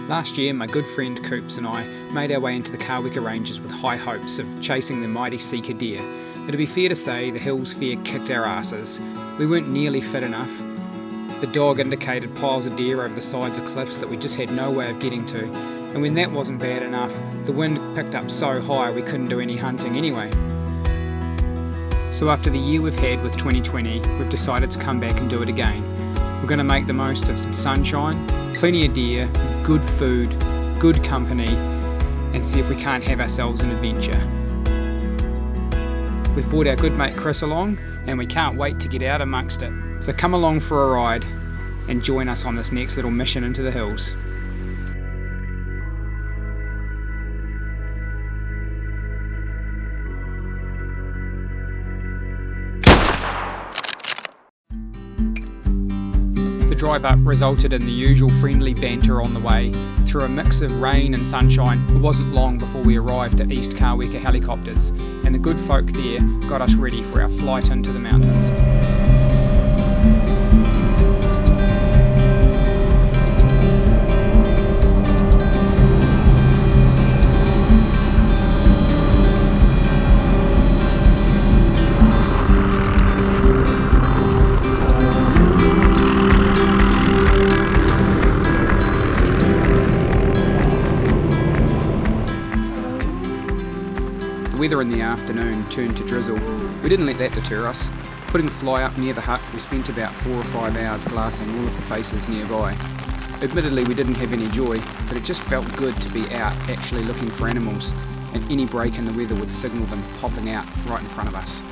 Last year, my good friend Coops and I made our way into the Kaweka Ranges with high hopes of chasing the mighty Sika deer. It'd be fair to say the hills fair kicked our asses. We weren't nearly fit enough. The dog indicated piles of deer over the sides of cliffs that we just had no way of getting to. And when that wasn't bad enough, the wind picked up so high we couldn't do any hunting anyway. So after the year we've had with 2020, we've decided to come back and do it again. We're going to make the most of some sunshine, plenty of deer, good food, good company, and see if we can't have ourselves an adventure. We've brought our good mate Chris along, and we can't wait to get out amongst it. So come along for a ride and join us on this next little mission into the hills. The drive up resulted in the usual friendly banter on the way. Through a mix of rain and sunshine, it wasn't long before we arrived at East Kaweka Helicopters, and the good folk there got us ready for our flight into the mountains. The weather in the afternoon turned to drizzle. We didn't let that deter us. Putting the fly up near the hut, we spent about 4 or 5 hours glassing all of the faces nearby. Admittedly, we didn't have any joy, but it just felt good to be out actually looking for animals, and any break in the weather would signal them popping out right in front of us.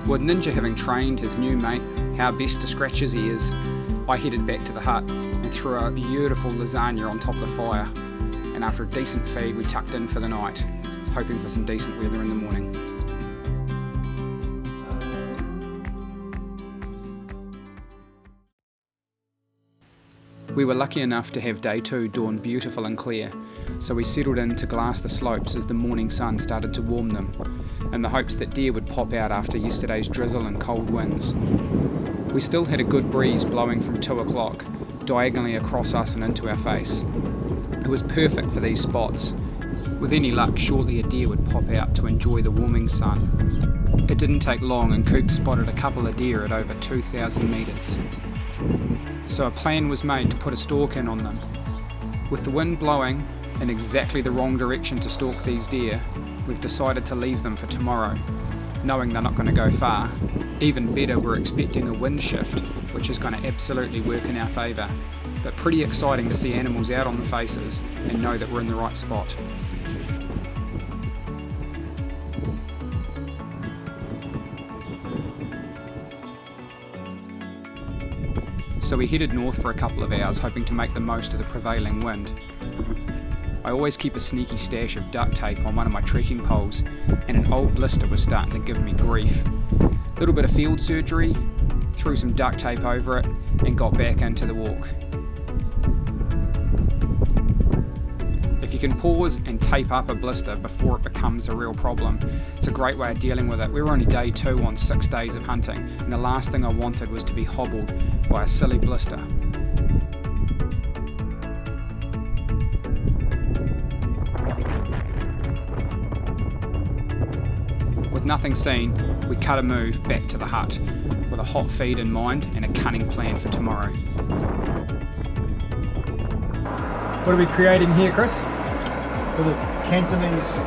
With Ninja having trained his new mate how best to scratch his ears, I headed back to the hut and threw a beautiful lasagna on top of the fire. And after a decent feed, we tucked in for the night, hoping for some decent weather in the morning. We were lucky enough to have day 2 dawn beautiful and clear, so we settled in to glass the slopes as the morning sun started to warm them, in the hopes that deer would pop out after yesterday's drizzle and cold winds. We still had a good breeze blowing from 2 o'clock, diagonally across us and into our face. It was perfect for these spots. With any luck, shortly a deer would pop out to enjoy the warming sun. It didn't take long and Coop spotted a couple of deer at over 2,000 metres. So a plan was made to put a stalk in on them. With the wind blowing in exactly the wrong direction to stalk these deer, we've decided to leave them for tomorrow, knowing they're not going to go far. Even better, we're expecting a wind shift, which is going to absolutely work in our favour. But pretty exciting to see animals out on the faces and know that we're in the right spot. So we headed north for a couple of hours, hoping to make the most of the prevailing wind. I always keep a sneaky stash of duct tape on one of my trekking poles, and an old blister was starting to give me grief. A little bit of field surgery, threw some duct tape over it, and got back into the walk. If you can pause and tape up a blister before it becomes a real problem, it's a great way of dealing with it. We were only day 2 on 6 days of hunting, and the last thing I wanted was to be hobbled by a silly blister. With nothing seen, we cut a move back to the hut, with a hot feed in mind and a cunning plan for tomorrow. What are we creating here, Chris? Bit of Cantonese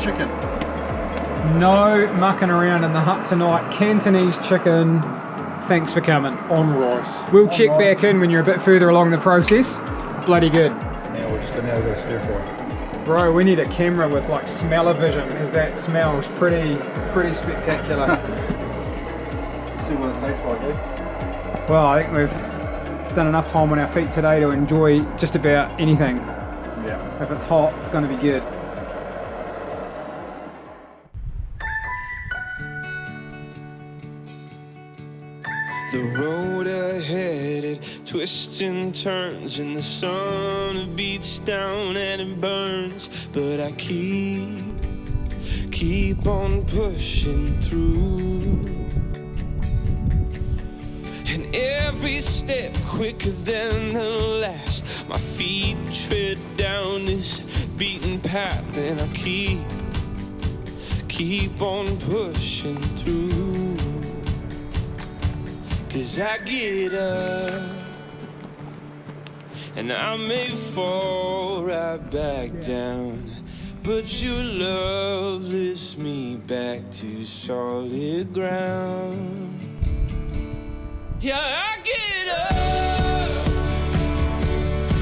chicken. No mucking around in the hut tonight. Cantonese chicken. Thanks for coming. On rice. We'll check back in when you're a bit further along the process. Bloody good. Now we're just going to stir fry. Bro, we need a camera with like smell-o-vision, because that smells pretty spectacular. Let's see what it tastes like, eh? Well, I think we've done enough time on our feet today to enjoy just about anything. Yeah. If it's hot, it's going to be good. The road ahead, it twists and turns, and the sun beats down and it burns. But I keep on pushing through. And every every step quicker than the last. My feet tread down this beaten path, and I keep on pushing through. 'Cause I get up, and I may fall right back down, but your love lifts me back to solid ground. Yeah, I get up,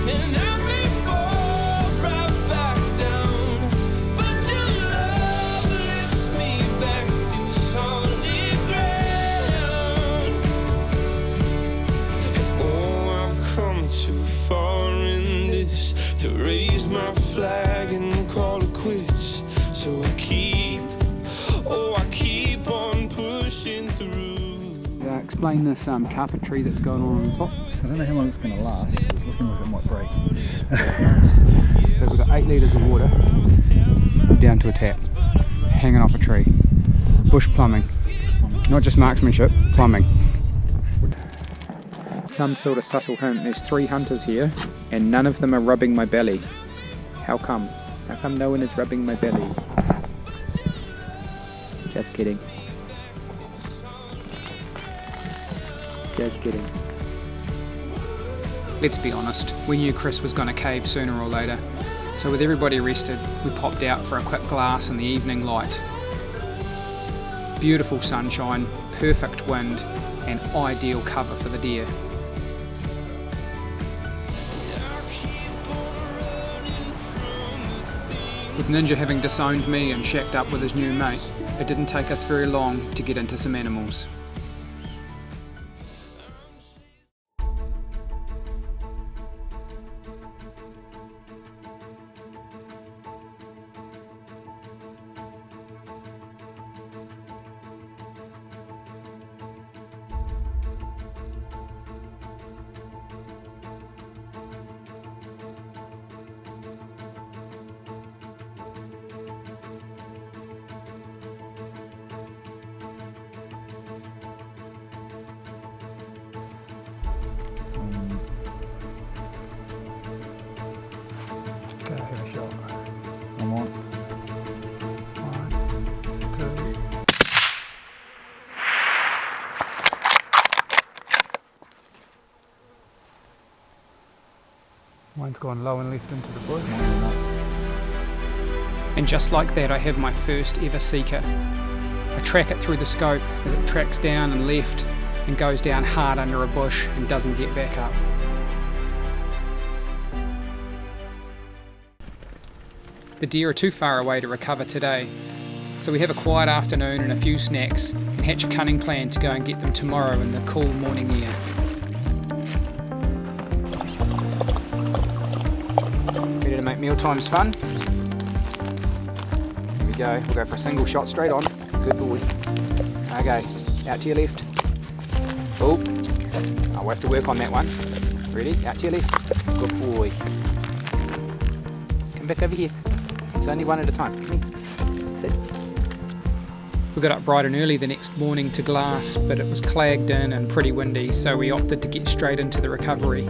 and I may fall right back down, but your love lifts me back to solid ground. And oh, I've come too far in this to raise my flag and call it quits. So I keep on pushing through. Explain this carpentry that's going on the top. I don't know how long it's going to last. It's looking like it might break. So we've got 8 litres of water down to a tap, hanging off a tree. Bush plumbing. Not just marksmanship, plumbing. Some sort of subtle hint. There's 3 hunters here and none of them are rubbing my belly. How come? How come no one is rubbing my belly? Just kidding. Just kidding. Let's be honest, we knew Chris was going to cave sooner or later. So with everybody rested, we popped out for a quick glass in the evening light. Beautiful sunshine, perfect wind, and ideal cover for the deer. With Ninja having disowned me and shacked up with his new mate, it didn't take us very long to get into some animals. Have a shot. Come on. 1, 2. One's gone low and left into the bush. And just like that, I have my first ever Sika. I track it through the scope as it tracks down and left and goes down hard under a bush and doesn't get back up. The deer are too far away to recover today, so we have a quiet afternoon and a few snacks and hatch a cunning plan to go and get them tomorrow in the cool morning air. Ready to make meal times fun? Here we go, we'll go for a single shot straight on. Good boy. Okay, out to your left. Oh, we'll have to work on that one. Ready? Out to your left. Good boy. Come back over here. It's only one at a time. Come here. Sit. We got up bright and early the next morning to glass, but it was clagged in and pretty windy, so we opted to get straight into the recovery,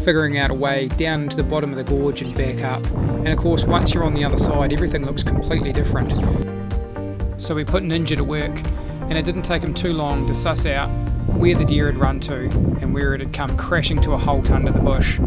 figuring out a way down into the bottom of the gorge and back up. And of course, once you're on the other side, everything looks completely different. So we put Ninja to work, and it didn't take him too long to suss out where the deer had run to and where it had come crashing to a halt under the bush.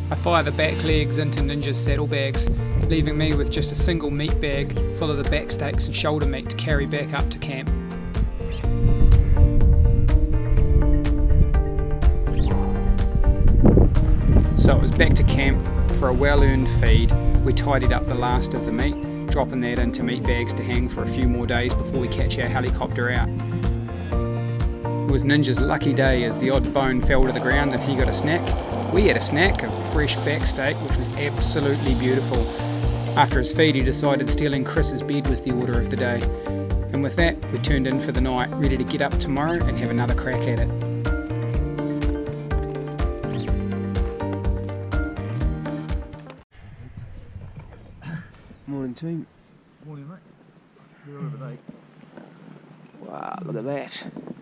I fire the back legs into Ninja's saddlebags, leaving me with just a single meat bag full of the back steaks and shoulder meat to carry back up to camp. So it was back to camp for a well-earned feed. We tidied up the last of the meat, dropping that into meat bags to hang for a few more days before we catch our helicopter out. It was Ninja's lucky day as the odd bone fell to the ground and he got a snack. We had a snack of fresh back steak, which was absolutely beautiful. After his feed, he decided stealing Chris's bed was the order of the day. And with that, we turned in for the night, ready to get up tomorrow and have another crack at it. Morning, team. Morning, mate. You're over the day. Wow, look at that.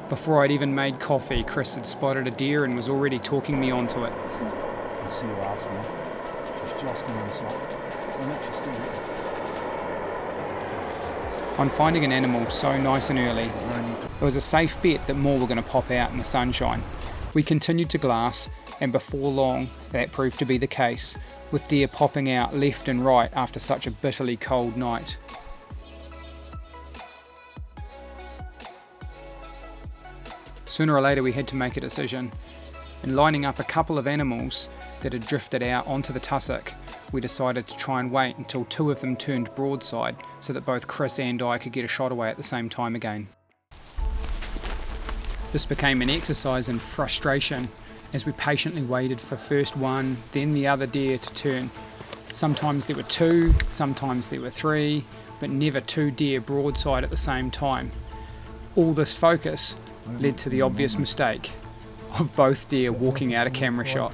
Before I'd even made coffee, Chris had spotted a deer and was already talking me onto it. I see your ass now. It's just going on sight. I'm actually still here. On finding an animal so nice and early, it was a safe bet that more were going to pop out in the sunshine. We continued to glass, and before long, that proved to be the case, with deer popping out left and right after such a bitterly cold night. Sooner or later we had to make a decision. In lining up a couple of animals that had drifted out onto the tussock, we decided to try and wait until two of them turned broadside so that both Chris and I could get a shot away at the same time again. This became an exercise in frustration as we patiently waited for first one, then the other deer to turn. Sometimes there were two, sometimes there were three, but never two deer broadside at the same time. All this focus led to the obvious mistake of both deer walking out of camera shot.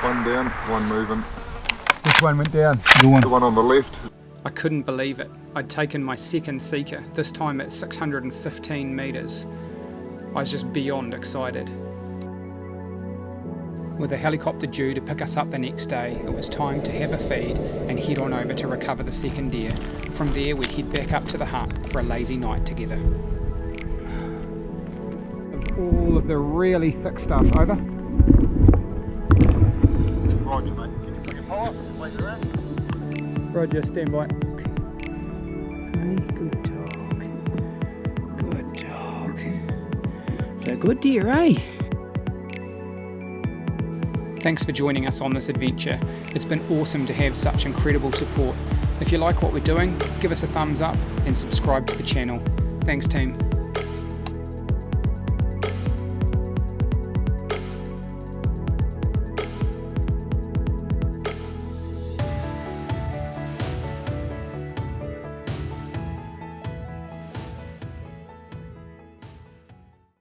One down, one moving. Which one went down? The one on the left. I couldn't believe it. I'd taken my second Sika, this time at 615 metres. I was just beyond excited. With a helicopter due to pick us up the next day, it was time to have a feed and head on over to recover the second deer. From there we'd head back up to the hut for a lazy night together. All of the really thick stuff over. Roger, mate. Can you put your power? Wait around. Roger, stand by. Good dog. Good dog. So good deer, eh? Thanks for joining us on this adventure. It's been awesome to have such incredible support. If you like what we're doing, give us a thumbs up and subscribe to the channel. Thanks, team.